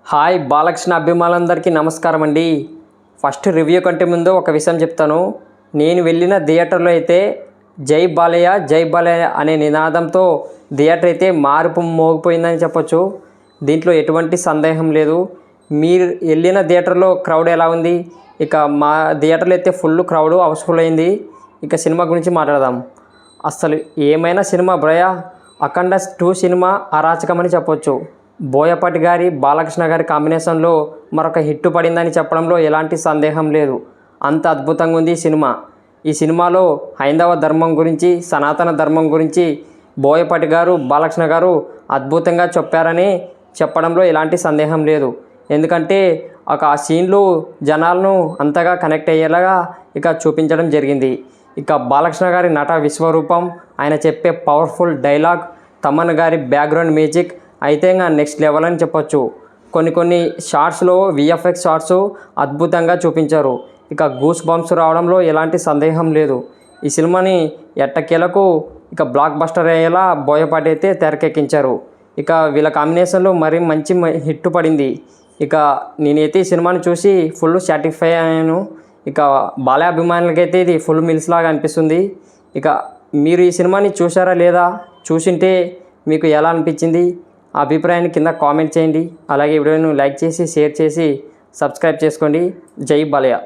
Hi Balakrishna అభిమానులందరికీ నమస్కారం అండి. ఫస్ట్ రివ్యూ కంటే ముందు ఒక విషయం చెప్తాను. నేను వెళ్ళిన థియేటర్లో అయితే జై బాలయ్య జై బాలయ్య అనే నినాదంతో థియేటర్ అయితే మారుపు మోగిపోయిందని చెప్పొచ్చు. దీంట్లో ఎటువంటి సందేహం లేదు. మీరు వెళ్ళిన థియేటర్లో క్రౌడ్ ఎలా ఉంది? ఇక మా థియేటర్లో అయితే ఫుల్ క్రౌడ్ హౌస్ఫుల్ అయింది. ఇక సినిమా గురించి మాట్లాడదాం. అసలు ఏమైనా సినిమా బ్రయా. అఖండ 2 సినిమా అరాచకమని చెప్పొచ్చు. బోయపాటి గారి బాలకృష్ణ గారి కాంబినేషన్లో మరొక హిట్ పడిందని చెప్పడంలో ఎలాంటి సందేహం లేదు. అంత అద్భుతంగా ఉంది సినిమా. ఈ సినిమాలో హైందవ ధర్మం గురించి, సనాతన ధర్మం గురించి బోయపాటి గారు, బాలకృష్ణ గారు అద్భుతంగా చెప్పారని చెప్పడంలో ఎలాంటి సందేహం లేదు. ఎందుకంటే ఆ సీన్లు జనాలను అంతగా కనెక్ట్ అయ్యేలాగా ఇక చూపించడం జరిగింది. ఇక బాలకృష్ణ గారి నట విశ్వరూపం, ఆయన చెప్పే పవర్ఫుల్ డైలాగ్, తమన్ గారి బ్యాక్గ్రౌండ్ మ్యూజిక్ అయితే ఇంకా నెక్స్ట్ లెవెల్ అని చెప్పొచ్చు. కొన్ని షార్ట్స్లో విఎఫ్ఎక్స్ షార్ట్స్ అద్భుతంగా చూపించారు. ఇక గూస్ బంప్స్ రావడంలో ఎలాంటి సందేహం లేదు. ఈ సినిమాని ఎట్టకేలకు ఇక బ్లాక్ బస్టర్ అయ్యేలా బోయపాటి అయితే తెరకెక్కించారు. ఇక వీళ్ళ కాంబినేషన్లో మరీ మంచి హిట్ పడింది. ఇక నేనైతే ఈ సినిమాని చూసి ఫుల్ సాటిస్ఫై అయ్యాను. ఇక బాలయ్య అభిమానులకైతే ఇది ఫుల్ మిల్స్ లాగా అనిపిస్తుంది. ఇక మీరు ఈ సినిమాని చూసారా లేదా? చూసింటే మీకు ఎలా అనిపించింది? ఆ అభిప్రాయాన్ని కింద కామెంట్ చేయండి. అలాగే వీడియోను లైక్ చేసి, షేర్ చేసి, సబ్స్క్రైబ్ చేసుకోండి. జై బాలయ్య.